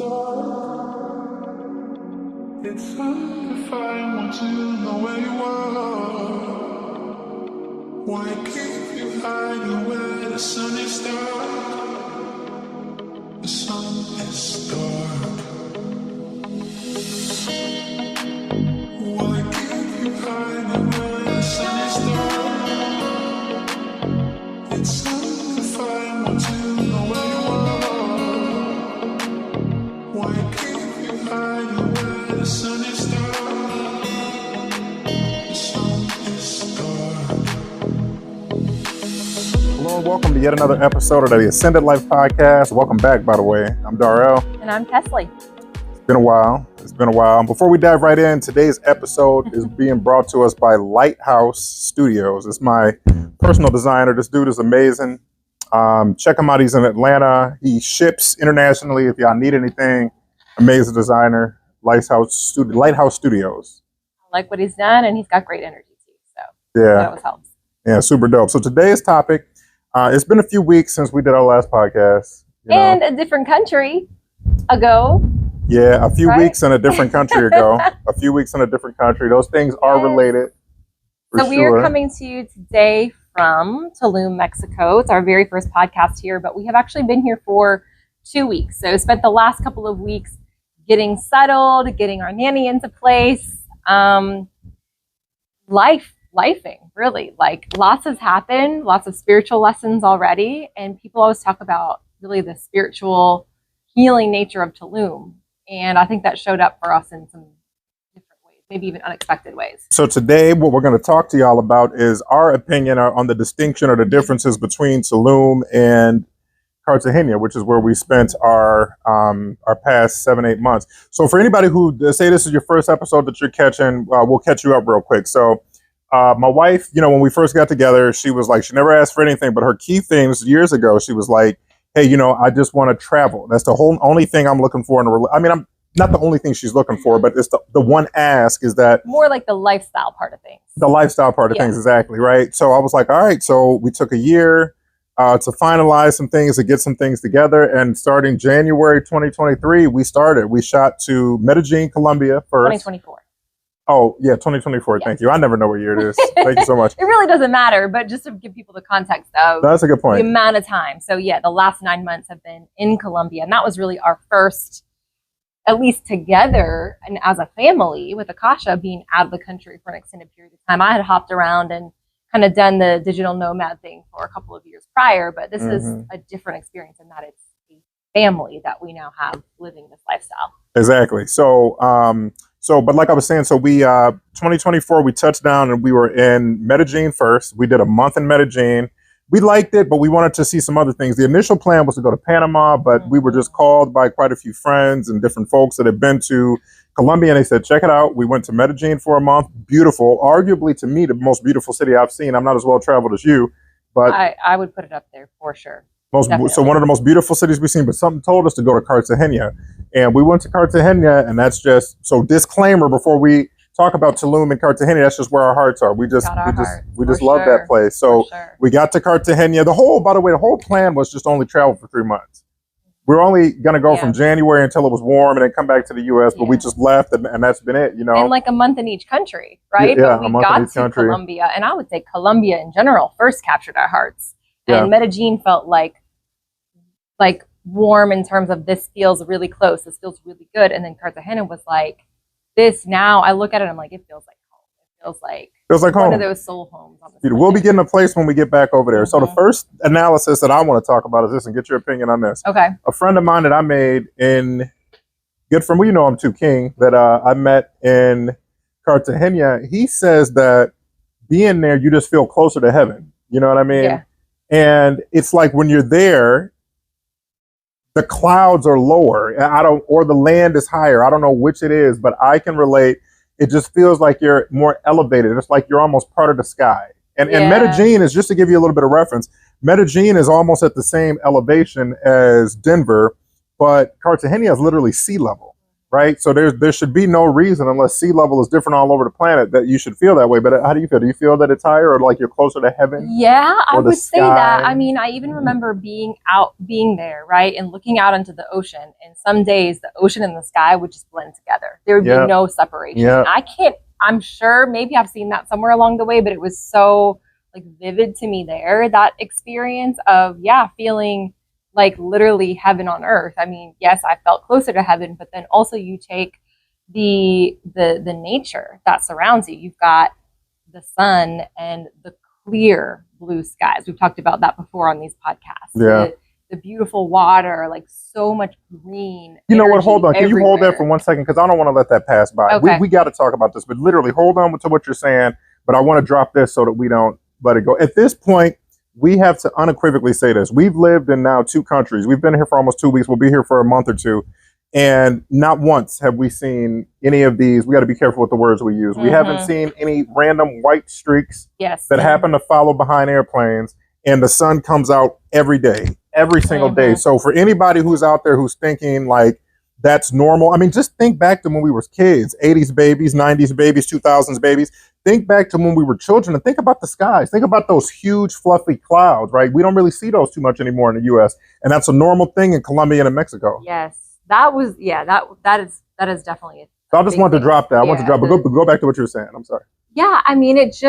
It's hard to find once you know where you are. Why keep you hiding where the sun is dark? The sun is dark. Why keep you hiding where the sun is dark? It's hard to find once you know where you are. Why keep you hiding where the sun is dark? The sun is dark. Hello and welcome to yet another episode of the Ascended Life Podcast. Welcome back, by the way. I'm Darrell. And I'm Kesley. It's been a while. Before we dive right in, today's episode is being brought to us by Lighthouse Studios. It's my personal designer. This dude is amazing. Check him out. He's in Atlanta. He ships internationally if y'all need anything. Amazing designer. Lighthouse Studios. I like what he's done, and he's got great energy too. So Yeah. that always helps. Yeah, super dope. So today's topic, it's been a few weeks since we did our last podcast. And a different country ago. Yeah, a few Right? weeks in a different country ago. Those things are Yes. related. For So we sure. are coming to you today from Tulum, Mexico. It's our very first podcast here, but we have actually been here for 2 weeks. So spent the last couple of weeks getting settled, getting our nanny into place. Lifing, really. Like lots has happened, lots of spiritual lessons already. And people always talk about really the spiritual healing nature of Tulum. And I think that showed up for us in some different ways, maybe even unexpected ways. So today, what we're going to talk to y'all about is our opinion on the distinction or the differences between Tulum and Cartagena, which is where we spent our past 7-8 months. So for anybody who say this is your first episode that you're catching, we'll catch you up real quick. So my wife, when we first got together, she was like, she never asked for anything, but her key things years ago, she was like, hey, I just want to travel. That's the only thing I'm looking for in a I'm not the only thing she's looking for, but it's the one ask is that More like the lifestyle part of things. the lifestyle part of Yeah. things, exactly, right? So I was like, all right, so we took a year to finalize some things, to get some things together, and starting January 2023, we shot to Medellin, Colombia first. 2024. Oh, yeah, 2024, Yes. Thank you. I never know what year it is. Thank you so much. It really doesn't matter, but just to give people the context of That's a good the point. amount of time. So yeah, the last 9 months have been in Colombia, and that was really our first, at least together and as a family with Akasha being out of the country for an extended period of time. I had hopped around and kind of done the digital nomad thing for a couple of years prior, but this is a different experience in that it's a family that we now have living this lifestyle. Exactly. But like I was saying, so we 2024 we touched down and we were in Medellin first. We did a month in Medellin. We liked it, but we wanted to see some other things. The initial plan was to go to Panama, but we were just called by quite a few friends and different folks that had been to Colombia, and they said, check it out. We went to Medellin for a month. Beautiful, arguably to me the most beautiful city I've seen. I'm not as well traveled as you, but I would put it up there for sure. so one of the most beautiful cities we've seen, but something told us to go to Cartagena. And we went to Cartagena, and that's just, so disclaimer before we talk about Tulum and Cartagena, that's just where our hearts are. We just love that place. So we got to Cartagena. The whole plan was just only travel for 3 months. We were only going to go from January until it was warm and then come back to the U.S., but we just left, and that's been it, And like a month in each country, right? Yeah, but we got to Colombia, and I would say Colombia in general first captured our hearts. And Medellin felt like warm in terms of this feels really close, this feels really good. And then Cartagena was like, this now, I look at it, I'm like, it feels like home. It feels like home. One of those soul homes. On the We'll be getting a place when we get back over there. So the first analysis that I want to talk about is this, and get your opinion on this. Okay. A friend of mine that I made good friend, well, you know him too, King, that I met in Cartagena, he says that being there, you just feel closer to heaven. You know what I mean? Yeah. And it's like when you're there, the clouds are lower. Or the land is higher. I don't know which it is, but I can relate. It just feels like you're more elevated. It's like you're almost part of the sky. And Medellin is, just to give you a little bit of reference, Medellin is almost at the same elevation as Denver, but Cartagena is literally sea level. right? So there should be no reason, unless sea level is different all over the planet, that you should feel that way. But how do you feel? Do you feel that it's higher, or like you're closer to heaven? Yeah, I Or the would say that. I sky? mean, I even remember being there, right, and looking out into the ocean. And some days, the ocean and the sky would just blend together. There would be Yeah, no separation. yeah, And I can't. I'm sure maybe I've seen that somewhere along the way, but it was so like vivid to me there, that experience of feeling like literally heaven on earth. I mean, yes, I felt closer to heaven, but then also you take the nature that surrounds you. You've got the sun and the clear blue skies. We've talked about that before on these podcasts. yeah. The beautiful water, like so much green. You know what? Energy Hold on. Can you hold that for everywhere. 1 second? Because I don't want to let that pass by. Okay. We got to talk about this, but literally hold on to what you're saying. But I want to drop this so that we don't let it go. At this point, we have to unequivocally say this. We've lived in now 2 countries. We've been here for almost 2 weeks. We'll be here for a month or 2. And not once have we seen any of these. We got to be careful with the words we use. We haven't seen any random white streaks Yes. that happen to follow behind airplanes. And the sun comes out every day, every single day. So for anybody who's out there who's thinking like that's normal, I mean, just think back to when we were kids, 80s babies, 90s babies, 2000s babies. Think back to when we were children and think about the skies. Think about those huge fluffy clouds, right? We don't really see those too much anymore in the U.S. And that's a normal thing in Colombia and in Mexico. Yes, that was that is definitely it. So I just wanted to drop that. I want to drop, but go back to what you were saying. I'm sorry. Yeah, I mean, it's.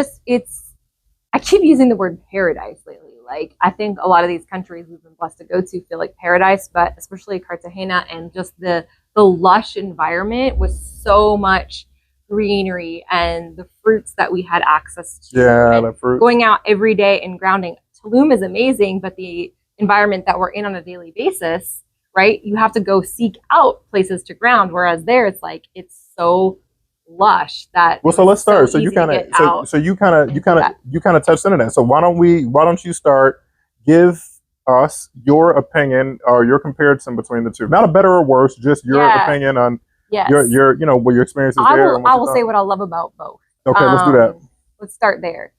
I keep using the word paradise lately. Like, I think a lot of these countries we've been blessed to go to feel like paradise, but especially Cartagena, and just the lush environment with so much greenery and the fruits that we had access to. Yeah, the fruit. Going out every day and grounding. Tulum is amazing, but the environment that we're in on a daily basis, right? You have to go seek out places to ground, whereas there it's so lush that. Well, so let's start. So easy you to kind get of, out so you kind of touched into that. So why don't you start? Give us your opinion or your comparison between the two. Not a better or worse, just your opinion on Yes. your what your experiences there. I will say what I love about both. Okay, let's do that. Let's start there.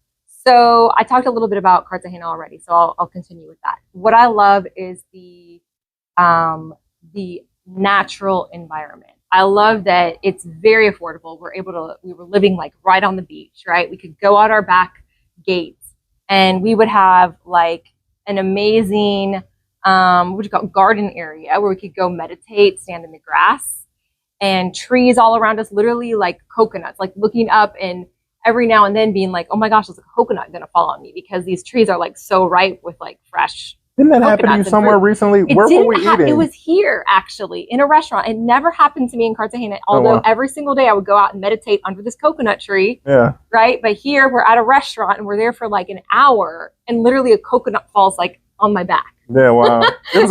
So I talked a little bit about Cartagena already, so I'll continue with that. What I love is the natural environment. I love that it's very affordable. We were living like right on the beach, right? We could go out our back gates and we would have like an amazing garden area where we could go meditate, stand in the grass, and trees all around us, literally like coconuts, like looking up and every now and then being like, oh my gosh, there's a coconut gonna fall on me, because these trees are like so ripe with like fresh. Didn't that happen to you somewhere recently? Where were we eating? It was here, actually, in a restaurant. It never happened to me in Cartagena, although every single day I would go out and meditate under this coconut tree. Yeah. Right? But here we're at a restaurant and we're there for like an hour and literally a coconut falls like on my back. Yeah, wow. It was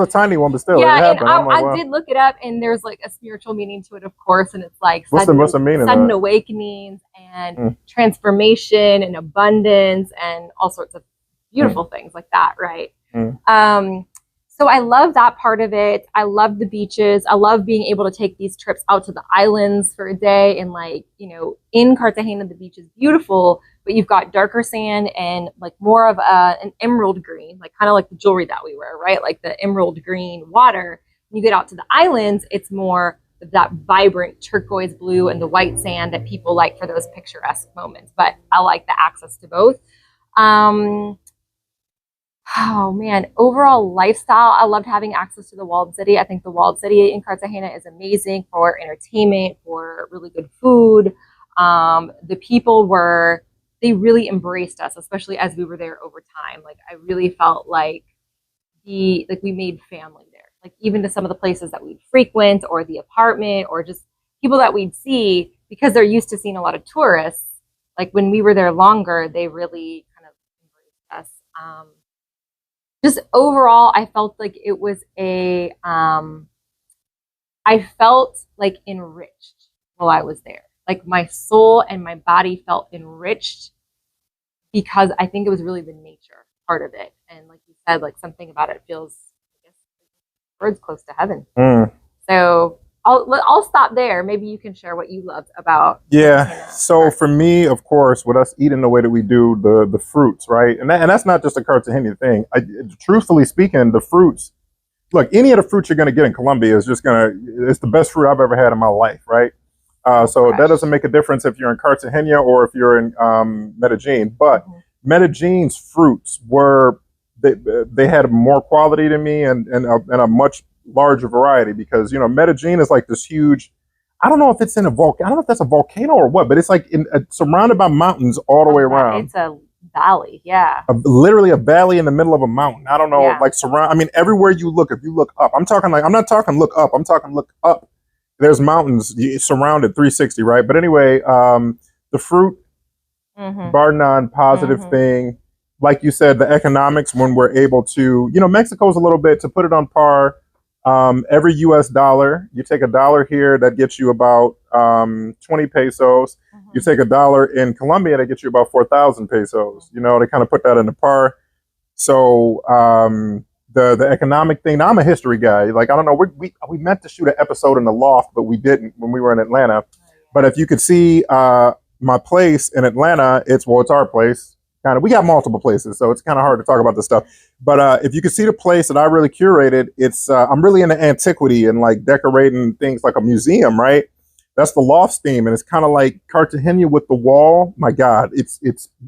a tiny one, but still, it happened. And I did look it up, and there's like a spiritual meaning to it, of course, and it's like what's the meaning? Sudden awakenings and transformation and abundance and all sorts of beautiful things like that, right? So I love that part of it. I love the beaches. I love being able to take these trips out to the islands for a day, and like, in Cartagena, the beach is beautiful, but you've got darker sand and like more of an emerald green, like kind of like the jewelry that we wear, right? Like the emerald green water. When you get out to the islands, it's more that vibrant turquoise blue and the white sand that people like for those picturesque moments. But I like the access to both. Oh man, overall lifestyle, I loved having access to the walled city. I think the walled city in Cartagena is amazing for entertainment, for really good food. The people they really embraced us, especially as we were there over time. Like, I really felt like we made family there. Like, even to some of the places that we'd frequent, or the apartment, or just people that we'd see, because they're used to seeing a lot of tourists. Like, when we were there longer, they really kind of embraced us. Just overall, I felt like it was I felt like enriched while I was there. Like, my soul and my body felt enriched, because I think it was really the nature part of it. And like you said, like something about it feels, I guess, birds close to heaven. So I'll stop there. Maybe you can share what you loved about. Yeah. So for me, of course, with us eating the way that we do, the fruits, right? And that's not just a Cartagena thing. Truthfully speaking, the fruits. look, any of the fruits you're going to get in Colombia is just it's the best fruit I've ever had in my life, right? So that doesn't make a difference if you're in Cartagena or if you're in Medellin. But Medellin's fruits they had more quality to me and a much larger variety because, you know, Medellin is like this huge, I don't know if it's in a volcano, I don't know if that's a volcano or what, but it's like surrounded by mountains all the way around. It's a valley, yeah. Literally a valley in the middle of a mountain. I don't know, like I mean, everywhere you look, if you look up, I'm not talking look up, I'm talking look up. There's mountains surrounded 360, right? But anyway, the fruit, bar none, positive thing. Like you said, the economics when we're able to, you know, Mexico's a little bit, to put it on par, every US dollar, you take $1 here, that gets you about 20 pesos. You take $1 in Colombia, that gets you about 4,000 pesos. You know, they kind of put that into par. So the economic thing. Now I'm a history guy. Like, I don't know, we meant to shoot an episode in the loft, but we didn't when we were in Atlanta. But if you could see my place in Atlanta, it's our place. Kind of, we got multiple places, so it's kind of hard to talk about this stuff. But if you could see the place that I really curated, it's I'm really into antiquity and like decorating things like a museum, right? That's the loft theme, and it's kind of like Cartagena with the wall. My God, it's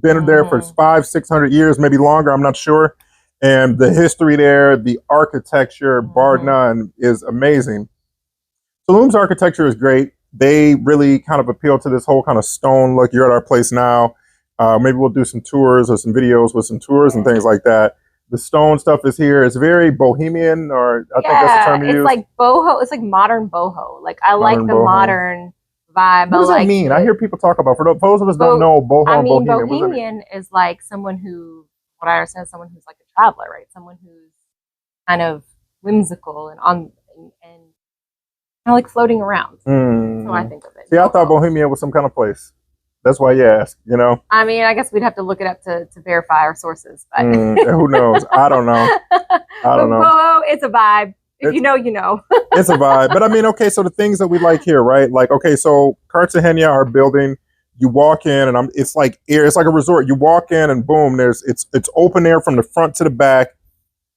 been there for 500-600 years, maybe longer. I'm not sure. And the history there, the architecture, bar none, is amazing. Tulum's architecture is great. They really kind of appeal to this whole kind of stone look. You're at our place now. Maybe we'll do some tours or some videos with some tours and things like that. The stone stuff is here. It's very bohemian, or I think that's the term you use. It's like boho. It's like modern boho. Like, I like the modern vibe. What does that mean? I hear people talk about, for those of us don't know boho and bohemian. Bohemian is like someone who, what I understand, is someone who's like a traveler, right? Someone who's kind of whimsical and kind of like floating around. So I think of it. See, I thought Bohemia was some kind of place. That's why you ask, you know? I mean, I guess we'd have to look it up to verify our sources. But who knows? I don't know. Boho, it's a vibe. If you know, you know. It's a vibe. But I mean, okay, so the things that we like here, right? Like, okay, so Cartagena, our building, you walk in and it's like air. It's like a resort. You walk in and boom, it's open air from the front to the back.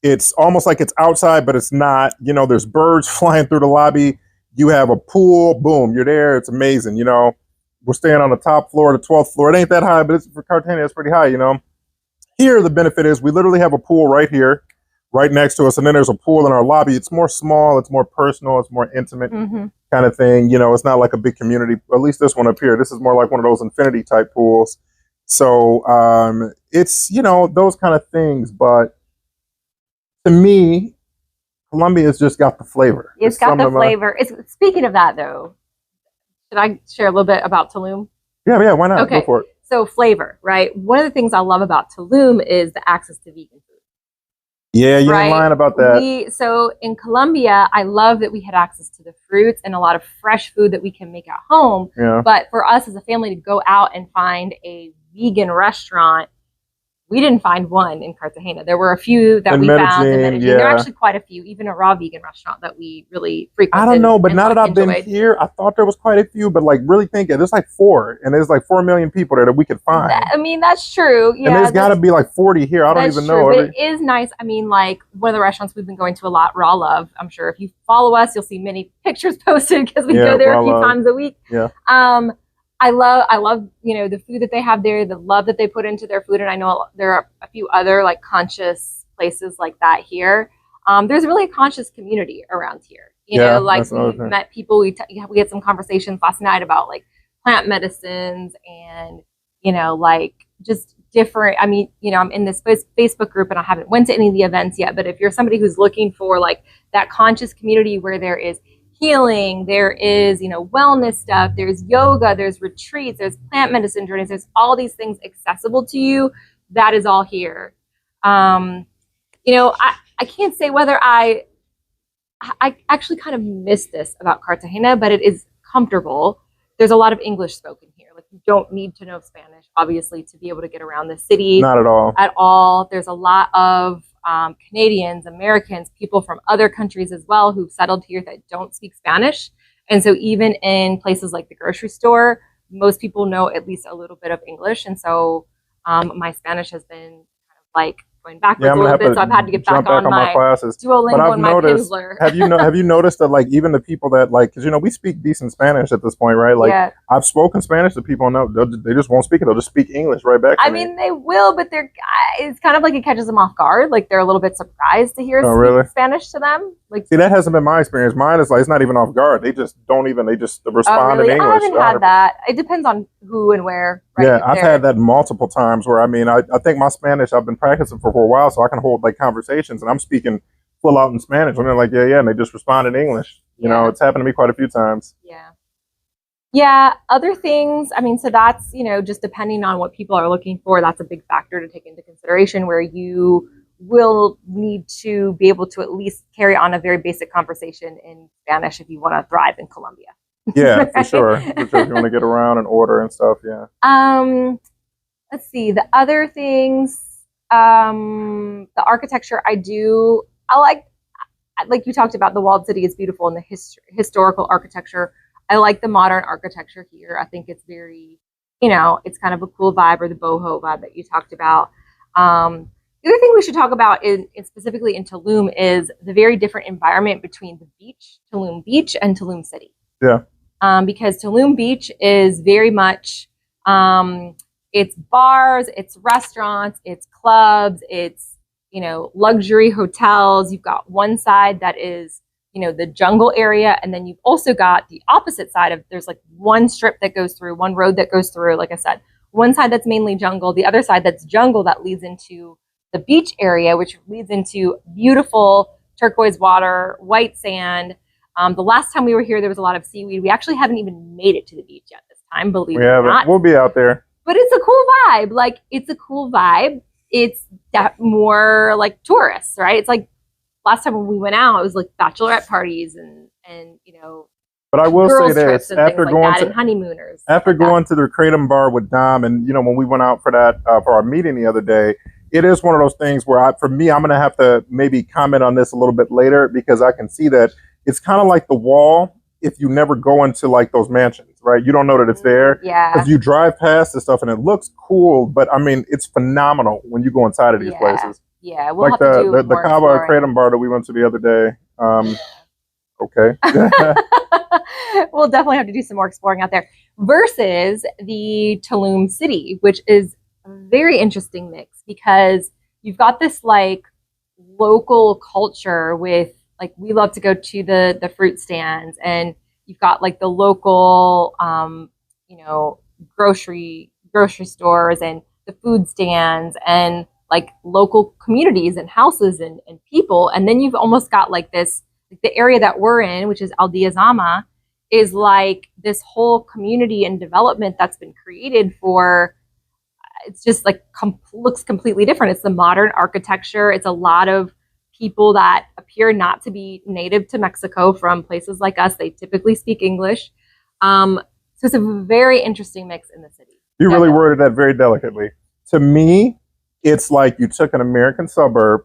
It's almost like it's outside, but it's not. You know, there's birds flying through the lobby. You have a pool. Boom, you're there. It's amazing, you know. We're staying on the top floor, the 12th floor. It ain't that high, but for Cartagena, it's pretty high, you know. Here, the benefit is we literally have a pool right here, right next to us, and then there's a pool in our lobby. It's more small, it's more personal, it's more intimate kind of thing. You know, it's not like a big community. At least this one up here. This is more like one of those infinity type pools. So it's, you know, those kind of things. But to me, Colombia's just got the flavor. It's got the flavor. Speaking of that, though, should I share a little bit about Tulum? Yeah, why not? Okay. Go for it. So flavor, right? One of the things I love about Tulum is the access to vegan food. Yeah, you ain't lying about that. So in Colombia, I love that we had access to the fruits and a lot of fresh food that we can make at home. Yeah. But for us as a family to go out and find a vegan restaurant, we didn't find one in Cartagena. There were a few that we found in Medellin. Yeah. There are actually quite a few, even a raw vegan restaurant that we really frequented. I don't know, but now that I've been here, I thought there was quite a few, but like really thinking, there's like 4, and there's like 4 million people there that we could find. I mean, that's true. Yeah, and there's got to be like 40 here. I don't even know. But it is nice. I mean, like one of the restaurants we've been going to a lot, Raw Love. I'm sure if you follow us, you'll see many pictures posted because we go there a few times a week. Yeah. I love, you know, the food that they have there, the love that they put into their food. And I know there are a few other like conscious places like that here. There's really a conscious community around here. You know, like we met people, we had some conversations last night about like plant medicines and, you know, like just different. I mean, you know, I'm in this Facebook group and I haven't went to any of the events yet, but if you're somebody who's looking for like that conscious community where there is healing, there is, you know, wellness stuff, there's yoga, there's retreats, there's plant medicine journeys, there's all these things accessible to you. That is all here. You know, I can't say whether I actually kind of miss this about Cartagena, but it is comfortable. There's a lot of English spoken here. Like, you don't need to know Spanish, obviously, to be able to get around the city. Not at all. At all. There's a lot of Canadians, Americans, people from other countries as well who've settled here that don't speak Spanish. And so even in places like the grocery store, most people know at least a little bit of English. And so my Spanish has been kind of like going backwards Yeah, I'm a gonna little have bit, to so I've had to get jump back on my my classes. But Duolingo I've and my noticed. Pimsleur. Have you noticed that like even the people that like because we speak decent Spanish at this point, right? Like Yeah. I've spoken Spanish to people, and they just won't speak it. They'll just speak English right back to I me. mean, they will, but it's kind of like it catches them off guard. Like they're a little bit surprised to hear Oh, us really? speak Spanish to them. Like, See, that hasn't been my experience. Mine is like it's not even off guard. They just don't even. They just oh, respond really? in I English. haven't 100%. had that. It depends on who and where, right? Yeah, If I've they're had that multiple times where I think my Spanish I've been practicing for a while, so I can hold like conversations, and I'm speaking full out in Spanish, and they're like, yeah, and they just respond in English. Yeah. It's happened to me quite a few times. Yeah. Yeah. Other things, I mean, so that's, just depending on what people are looking for, that's a big factor to take into consideration where you will need to be able to at least carry on a very basic conversation in Spanish if you want to thrive in Colombia. Yeah, for sure. For sure, if you want to get around and order and stuff, yeah. Let's see, the other things, the architecture I like you talked about, the walled city is beautiful and the historical architecture. I like the modern architecture here. I think it's very, it's kind of a cool vibe, or the boho vibe that you talked about. The other thing we should talk about specifically in Tulum is the very different environment between the beach, Tulum Beach, and Tulum City. Yeah. Because Tulum Beach is very much, it's bars, it's restaurants, it's clubs, it's, luxury hotels. You've got one side that is, the jungle area. And then you've also got the opposite side there's like one strip that goes through, one road that goes through, like I said, one side that's mainly jungle, the other side that's jungle that leads into the beach area, which leads into beautiful turquoise water, white sand. The last time we were here, there was a lot of seaweed. We actually haven't even made it to the beach yet this time, believe it or not. We'll be out there. But it's a cool vibe. Like, it's a cool vibe. It's that more like tourists, right? It's like last time when we went out, it was like bachelorette parties and But I will say trips this: and after things like going that, to and honeymooners. after going to the Kratom bar with Dom, and when we went out for that for our meeting the other day, it is one of those things where for me, I'm going to have to maybe comment on this a little bit later because I can see that it's kind of like the wall. If you never go into like those mansions, right? You don't know that it's there. Yeah. Because you drive past this stuff and it looks cool, but I mean, it's phenomenal when you go inside of these places. Yeah, we'll Like have to do the more Kava exploring. Kratom bar that we went to the other day. Okay. We'll definitely have to do some more exploring out there. Versus the Tulum City, which is a very interesting mix because you've got this like local culture with like we love to go to the fruit stands, and you've got like the local grocery stores and the food stands and like local communities and houses and people. And then you've almost got like this, the area that we're in, which is Aldea Zama, is like this whole community and development that's been created for, it's just like looks completely different. It's the modern architecture. It's a lot of people that appear not to be native to Mexico from places like us. They typically speak English. So it's a very interesting mix in the city. You really worded that very delicately. To me, it's like you took an American suburb,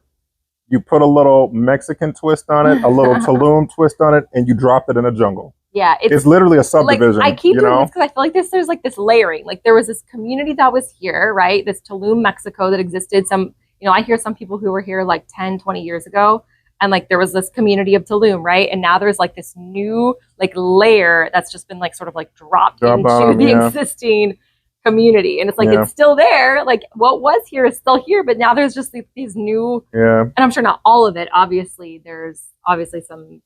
you put a little Mexican twist on it, a little Tulum twist on it, and you dropped it in a jungle. Yeah, it's literally a subdivision. Like, I keep doing this because I feel like there's like this layering. Like there was this community that was here, right? This Tulum, Mexico that existed. I hear some people who were here like 10, 20 years ago. And like there was this community of Tulum, right? And now there's like this new like layer that's just been like sort of like dropped into the existing community. And it's like it's still there. Like what was here is still here, but now there's just these new and I'm sure not all of it. Obviously, there's obviously some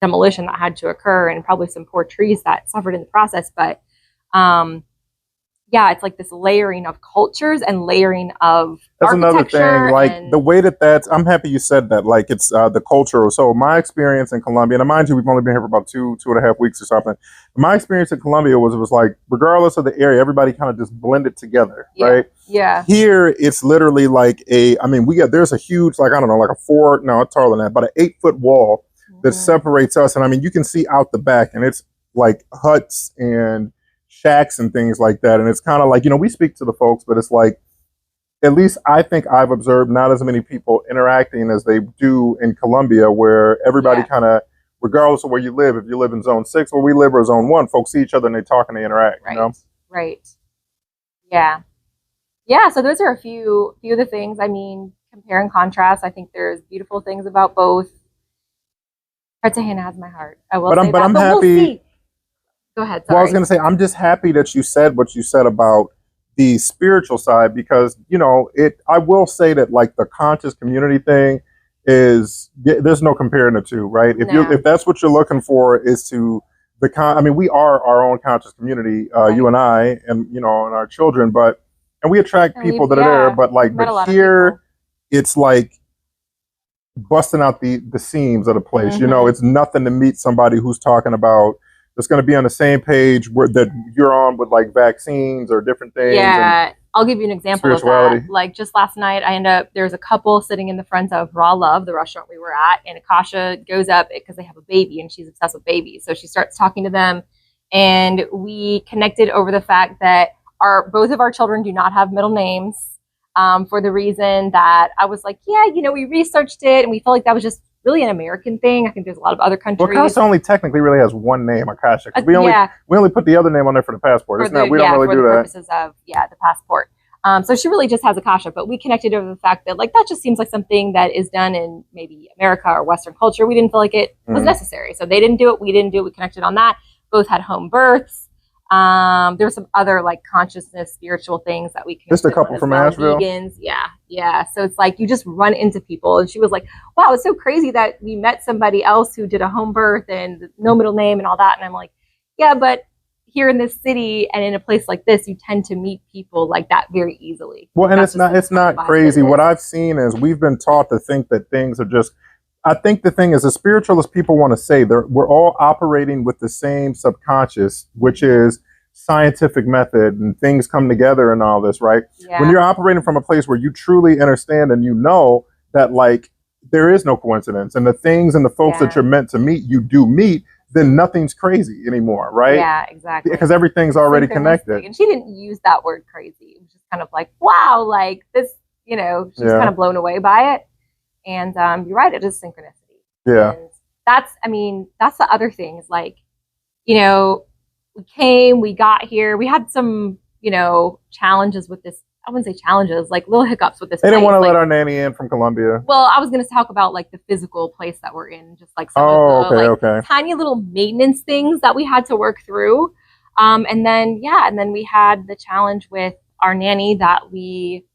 demolition that had to occur and probably some poor trees that suffered in the process. But it's like this layering of cultures and layering of that's another thing. Like the way that's, I'm happy you said that. Like it's the culture. So my experience in Colombia, and mind you, we've only been here for about 2.5 weeks or something. My experience in Colombia was like, regardless of the area, everybody kind of just blended together, right? Yeah. Here, it's literally like there's a huge, like, I don't know, like it's taller than that, but an 8-foot wall that separates us. And I mean, you can see out the back, and it's like huts and shacks and things like that. And it's kind of like, we speak to the folks, but it's like, at least I think I've observed not as many people interacting as they do in Colombia, where everybody kind of, regardless of where you live, if you live in zone 6 where we live or zone 1, folks see each other and they talk and they interact. Right. Yeah. Yeah, so those are a few of the things. I mean, compare and contrast. I think there's beautiful things about both. Cartagena has my heart. I will say But that. I'm But we'll happy. see. Go ahead. Well, I was Sorry. going to say, I'm just happy that you said what you said about the spiritual side because, you know, I will say that like the conscious community thing there's no comparing the two, right? No. If that's what you're looking for is to I mean, we are our own conscious community, you Right. and I, and, you know, and our children, and we attract And people we've that are there, yeah, but we've like, met but a lot of here people. it's like, busting out the seams of the place. You know, Hmm. it's nothing to meet somebody who's talking about that's going to be on the same page that you're on with like vaccines or different things and Yeah, I'll give you an example of that. spirituality. Like just last night, there's a couple sitting in the front of Raw Love, the restaurant we were at, and Akasha goes up because they have a baby and she's obsessed with babies. So she starts talking to them, and we connected over the fact that both of our children do not have middle names. For the reason that I was like, yeah, we researched it and we felt like that was just really an American thing. I think there's a lot of other Well, countries. Casa only technically really has one name, Akasha. Yeah, We only put the other name on there for the passport. for It's not the we don't really for do the that. purposes of the passport. So she really just has Akasha, but we connected over the fact that like that just seems like something that is done in maybe America or Western culture. We didn't feel like it was necessary, so they didn't do it. We didn't do it. We connected on that. Both had home births. There were some other like consciousness, spiritual things that we connected Just a couple on as from well. Asheville. Vegans, yeah. So it's like you just run into people, and she was like, "Wow, it's so crazy that we met somebody else who did a home birth and no middle name and all that." And I'm like, "Yeah, but." Here in this city and in a place like this, you tend to meet people like that very easily. Well, and That's it's not crazy. What I've seen is we've been taught to think that things are just. I think the thing is, as spiritual as people want to say, we're all operating with the same subconscious, which is scientific method and things come together and all this, right? Yeah. When you're operating from a place where you truly understand and you know that like there is no coincidence and the things and the folks that you're meant to meet, you do meet, then nothing's crazy anymore, right? Yeah, exactly. Because everything's already connected. And she didn't use that word crazy. It was just kind of like, wow, like this, she's kind of blown away by it. And you're right, it is synchronicity. Yeah. And that's the other thing is like, we got here, we had some, challenges with this. I wouldn't say challenges, like little hiccups with this. They didn't want to let our nanny in from Colombia. Well, I was going to talk about like the physical place that we're in, just like some of the tiny little maintenance things that we had to work through. And then we had the challenge with our nanny that we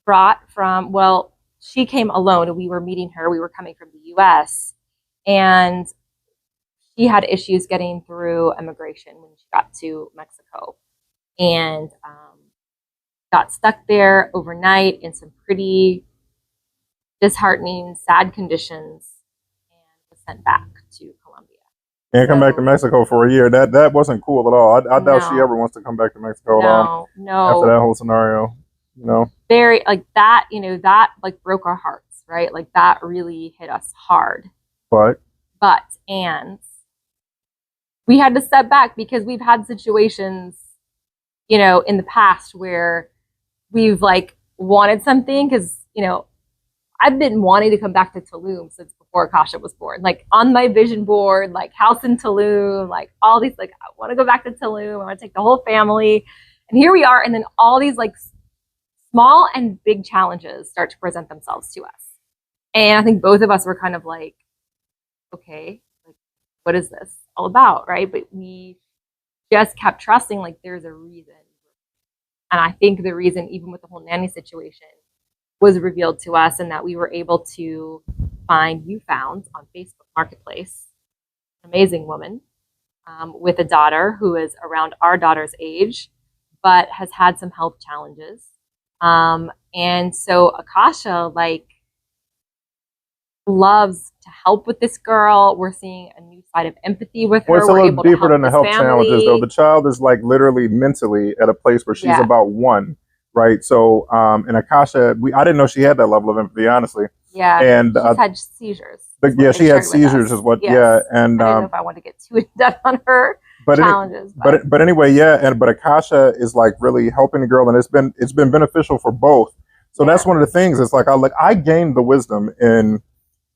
brought from, well, she came alone and we were meeting her. We were coming from the US and she had issues getting through immigration when she got to Mexico and got stuck there overnight in some pretty disheartening, sad conditions and was sent back to Colombia. And come back to Mexico for a year. That wasn't cool at all. I doubt she ever wants to come back to Mexico at all. No. After that whole scenario, Very like that, that like broke our hearts, right? Like that really hit us hard. But we had to step back because we've had situations, in the past where we've like wanted something because, I've been wanting to come back to Tulum since before Akasha was born. Like on my vision board, like house in Tulum, like all these, like I want to go back to Tulum. I want to take the whole family. And here we are. And then all these like small and big challenges start to present themselves to us. And I think both of us were kind of like, okay, like what is this all about, right? But we just kept trusting like there's a reason. And I think the reason, even with the whole nanny situation, was revealed to us and that we were able to you found on Facebook Marketplace, an amazing woman with a daughter who is around our daughter's age, but has had some health challenges. And so Akasha like loves to help with this girl. We're seeing a new side of empathy with her. Well, it's a little deeper than the health challenges, though. The child is like literally mentally at a place where she's about one, right? So, and Akasha, I didn't know she had that level of empathy, honestly. Yeah, and she's had seizures. She had seizures, is what. Yes. Yeah, and I don't know if I want to get too in depth on her challenges, but anyway, but Akasha is like really helping the girl, and it's been beneficial for both. So that's one of the things. It's like I gained the wisdom in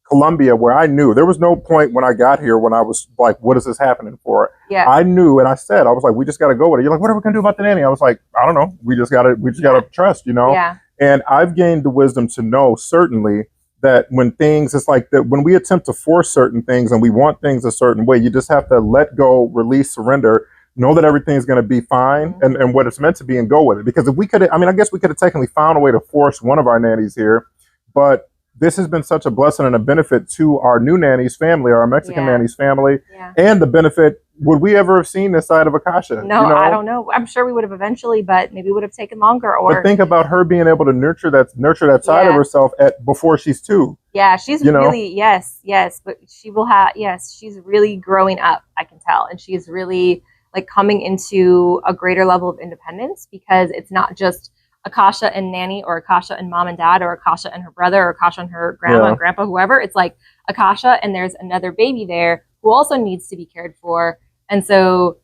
Colombia, where I knew there was no point when I got here when I was like, what is this happening for? Yeah. I knew, and I said, I was like, we just got to go with it. You're like, what are we gonna do about the nanny? I was like, I don't know. We just gotta trust, you know. Yeah. And I've gained the wisdom to know certainly that when things, it's like that when we attempt to force certain things and we want things a certain way, you just have to let go, release, surrender, know that everything's going to be fine and what it's meant to be and go with it. Because if we could, I mean, I guess we could have technically found a way to force one of our nannies here, but this has been such a blessing and a benefit to our new nanny's family, our Mexican nanny's family, and the benefit. Would we ever have seen this side of Akasha? No, you know? I don't know. I'm sure we would have eventually, but maybe it would have taken longer. Or but think about her being able to nurture that side of herself before she's 2. Yeah, she's really yes, but she will have she's really growing up. I can tell, and she's really like coming into a greater level of independence because it's not just Akasha and nanny or Akasha and mom and dad or Akasha and her brother or Akasha and her grandma and grandpa, whoever. It's like Akasha and there's another baby there who also needs to be cared for. And so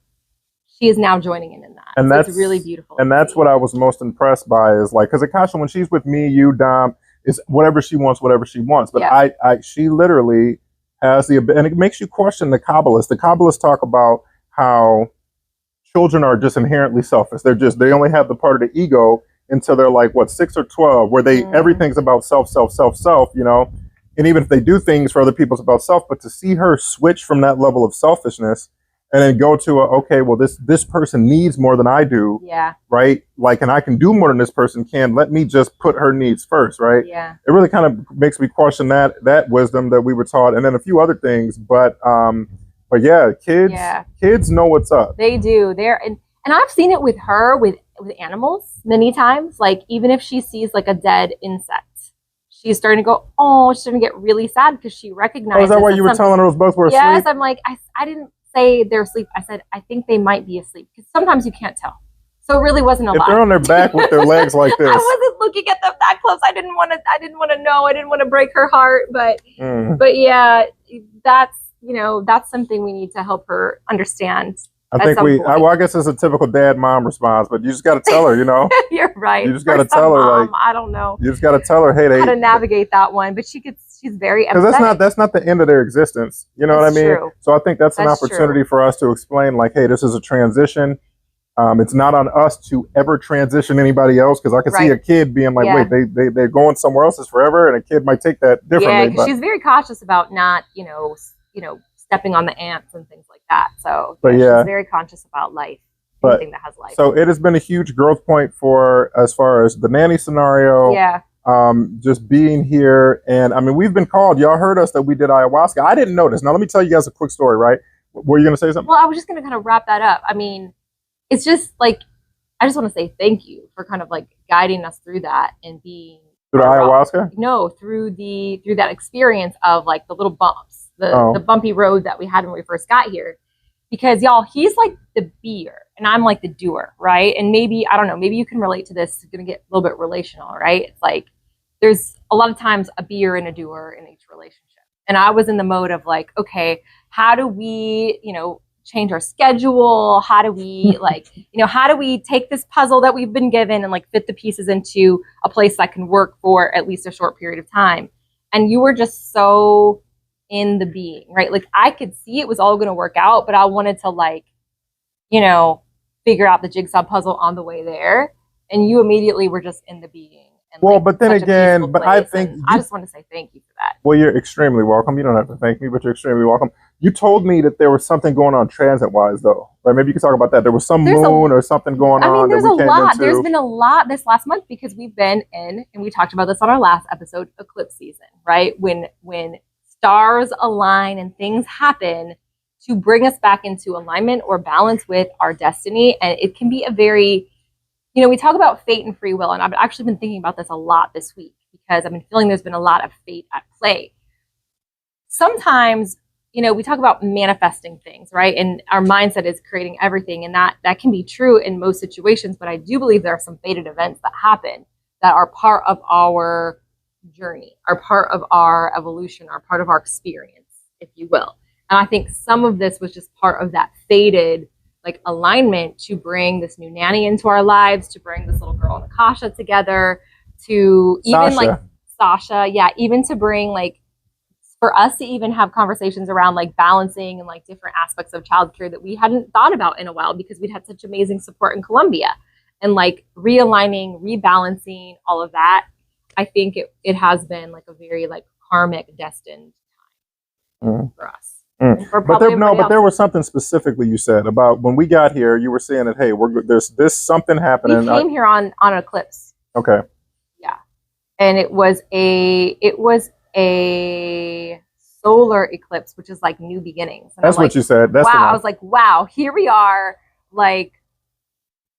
she is now joining in that. And so that's really beautiful. And that's what I was most impressed by is like, because Akasha, when she's with me, you, Dom, is whatever she wants. But she literally has and it makes you question the Kabbalists. The Kabbalists talk about how children are just inherently selfish. They only have the part of the ego until they're like, 6 or 12, where everything's about self, you know? And even if they do things for other people, it's about self. But to see her switch from that level of selfishness and then go to this person needs more than I do. Yeah. Right. Like, and I can do more than this person can. Let me just put her needs first. Right. Yeah. It really kind of makes me question that wisdom that we were taught, and then a few other things. But yeah, kids know what's up. They do. And I've seen it with her with animals many times. Like even if she sees like a dead insect, she's starting to go, she's starting to get really sad because she recognizes. Oh, is that why you were telling her those both were asleep? Yes, I'm like, I didn't say they're asleep. I said, I think they might be asleep because sometimes you can't tell. So it really wasn't a lie. If they're on their back with their legs like this. I wasn't looking at them that close. I didn't want to know. I didn't want to break her heart. But yeah, that's something we need to help her understand. I guess it's a typical dad-mom response, but you just got to tell her, you know. You're right. You just got to tell her, like, I don't know. You just got to tell her, hey, how to navigate that one. But she's very empathetic. Because that's not the end of their existence. You know what I mean? True. So I think that's an opportunity for us to explain, like, hey, this is a transition. It's not on us to ever transition anybody else, because I can see a kid being like, wait, they're going somewhere else forever, and a kid might take that differently. Yeah, because she's very cautious about not, stepping on the ants and things like that. So she's very conscious about life, anything that has life. So it has been a huge growth point for as far as the nanny scenario. Yeah. Just being here, and I mean, we've been called. Y'all heard us that we did ayahuasca. I didn't know this. Now let me tell you guys a quick story. Right? Were you going to say something? Well, I was just going to kind of wrap that up. I mean, it's just like I just want to say thank you for kind of like guiding us through that and being through the ayahuasca. No, through that experience of like the little bumps. The bumpy road that we had when we first got here. Because y'all, he's like the beer and I'm like the doer, right? And maybe, I don't know, maybe you can relate to this. It's going to get a little bit relational, right? It's like there's a lot of times a beer and a doer in each relationship. And I was in the mode of like, okay, how do we, change our schedule? How do we how do we take this puzzle that we've been given and like fit the pieces into a place that can work for at least a short period of time? And you were just so in the being, right? Like I could see it was all going to work out, but I wanted to figure out the jigsaw puzzle on the way there. And you immediately were just in the being. And but then again, I think I just want to say thank you for that. Well, you're extremely welcome. You don't have to thank me, but you're extremely welcome. You told me that there was something going on transit-wise, though, right? Maybe you could talk about that. There was some moon or something going on. There's that we a lot. Into. There's been a lot this last month because we've been in, and we talked about this on our last episode, eclipse season, right? When stars align and things happen to bring us back into alignment or balance with our destiny. And it can be a very, we talk about fate and free will. And I've actually been thinking about this a lot this week because I've been feeling there's been a lot of fate at play. Sometimes, we talk about manifesting things, right? And our mindset is creating everything. And that can be true in most situations. But I do believe there are some fated events that happen that are part of our journey, are part of our evolution, are part of our experience, if you will. And I think some of this was just part of that fated alignment to bring this new nanny into our lives, to bring this little girl and Akasha together, to even Sasha, even to bring for us to even have conversations around like balancing and like different aspects of childcare that we hadn't thought about in a while because we'd had such amazing support in Colombia, and like realigning, rebalancing all of that. I think it has been like a very like karmic destined time for us. But there was something specifically you said about when we got here. You were saying that, hey, there's this something happening. We came here on eclipse. Okay. Yeah, and it was a solar eclipse, which is like new beginnings. And that's what you said. That's wow. I was like, wow, here we are, like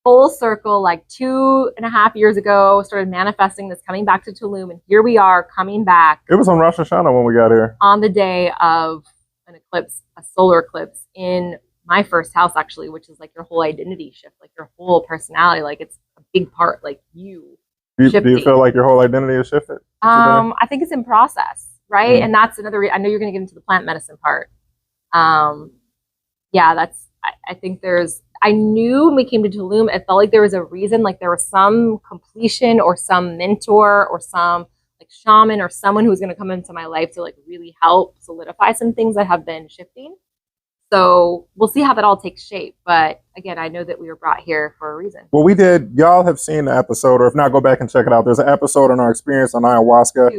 full circle, like 2.5 years ago, started manifesting this, coming back to Tulum, and here we are coming back. It was on Rosh Hashanah when we got here. On the day of an eclipse, a solar eclipse in my first house, actually, which is like your whole identity shift, like your whole personality, like it's a big part, like you. Do you feel like your whole identity is shifted? I think it's in process, right? And that's another. I know you're going to get into the plant medicine part. Yeah, that's. I think there's. I knew when we came to Tulum, it felt like there was a reason, like there was some completion or some mentor or some like shaman or someone who was going to come into my life to like really help solidify some things that have been shifting. So we'll see how that all takes shape. But again, I know that we were brought here for a reason. Well, we did. Y'all have seen the episode, or if not, go back and check it out. There's an episode on our experience on ayahuasca.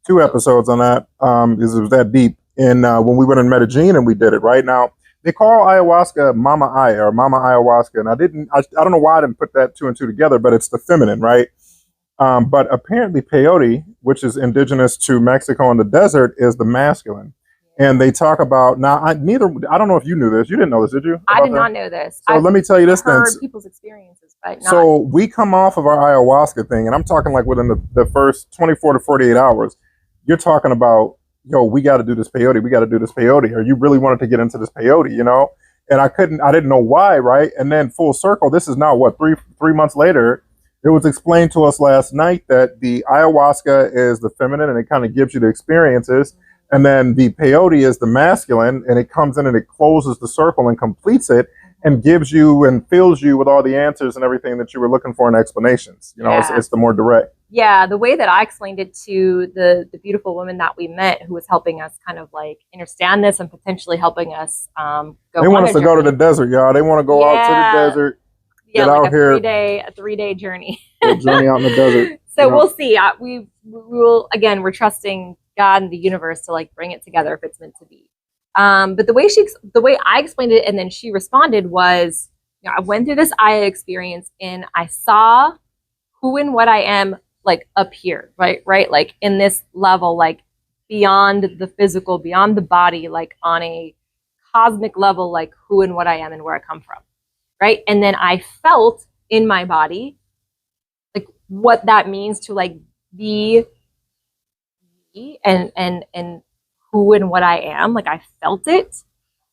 Two episodes on that. It was that deep. And when we went in Medellin and we did it right now, they call ayahuasca Mama Aya or Mama Ayahuasca. And I don't know why I didn't put that 2 and 2 together, but it's the feminine, right? But apparently peyote, which is indigenous to Mexico and the desert, is the masculine. And they talk about, now I don't know if you knew this. You didn't know this, did you? I did not know this. So let me tell you this then. I've heard people's experiences, but not. So we come off of our ayahuasca thing, and I'm talking like within the first 24 to 48 hours, you're talking about, yo, we got to do this peyote. We got to do this peyote. Or you really wanted to get into this peyote, you know? And I didn't know why, right? And then full circle, this is now what, three months later, it was explained to us last night that the ayahuasca is the feminine and it kind of gives you the experiences. And then the peyote is the masculine, and it comes in and it closes the circle and completes it and gives you and fills you with all the answers and everything that you were looking for in explanations. You know, it's the more direct. Yeah, the way that I explained it to the beautiful woman that we met who was helping us kind of like understand this and potentially helping us go. They want us to go to the desert, y'all. They want to go out to the desert. Yeah, get like out here. A 3-day journey. Journey out in the desert. So we'll see. We will, again, we're trusting God and the universe to like bring it together if it's meant to be. But the way I explained it and then she responded was, you know, I went through this Aya experience and I saw who and what I am like up here, right? Like in this level, like beyond the physical, beyond the body, like on a cosmic level, like who and what I am and where I come from, right? And then I felt in my body, like what that means to like be and who and what I am. Like I felt it,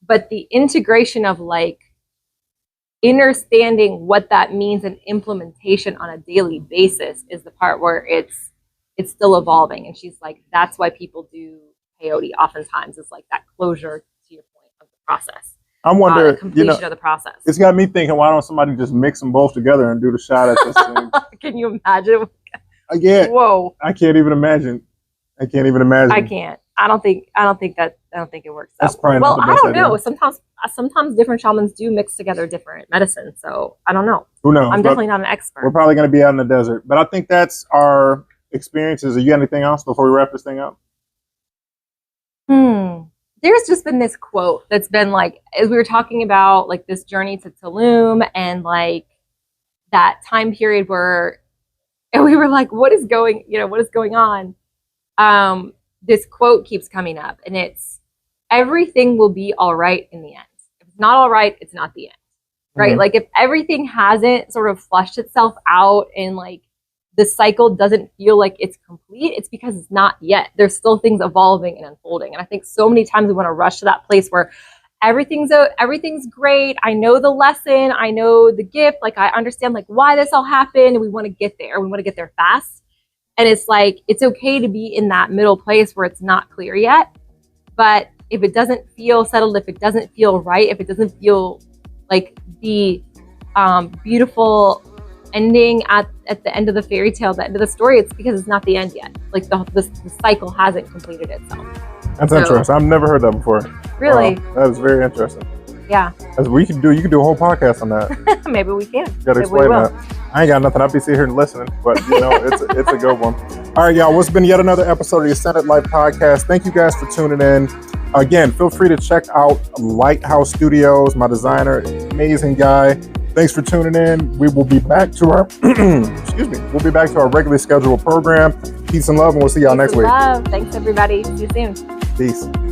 but the integration of like understanding what that means and implementation on a daily basis is the part where it's still evolving. And she's like, that's why people do peyote oftentimes, is like that closure to your point of the process. I wonder, the completion of the process. It's got me thinking, why don't somebody just mix them both together and do the shot at this thing? Can you imagine? Again, whoa! I can't even imagine. I can't. I don't think it works. That's probably well, not the I best don't know. idea. Sometimes different shamans do mix together different medicines. So I don't know. Who knows? I'm definitely not an expert. We're probably going to be out in the desert, but I think that's our experiences. Are you got anything else before we wrap this thing up? There's just been this quote that's been like, as we were talking about like this journey to Tulum and like that time period where, and we were like, what is going on? This quote keeps coming up, and it's, everything will be all right in the end. If it's not all right, it's not the end, right? Mm-hmm. Like if everything hasn't sort of flushed itself out and like the cycle doesn't feel like it's complete, it's because it's not yet. There's still things evolving and unfolding. And I think so many times we want to rush to that place where everything's great. I know the lesson. I know the gift. Like I understand like why this all happened. And we want to get there. We want to get there fast. And it's like, it's okay to be in that middle place where it's not clear yet. But if it doesn't feel settled, if it doesn't feel right, if it doesn't feel like the beautiful ending at the end of the fairy tale, the end of the story, it's because it's not the end yet. Like the cycle hasn't completed itself. That's So- interesting. I've never heard that before. Really? Wow, that is very interesting. Yeah. As you can do a whole podcast on that. Maybe we can. You gotta Maybe we explain will. that. I ain't got nothing. I'll be sitting here and listening, but it's a good one. All right, y'all. What's been yet another episode of the Ascended Life podcast. Thank you guys for tuning in. Again, feel free to check out Lighthouse Studios. My designer, amazing guy. Thanks for tuning in. We will be back to our excuse me. We'll be back to our regularly scheduled program. Peace and love, and we'll see y'all next week. Love. Thanks, everybody. See you soon. Peace.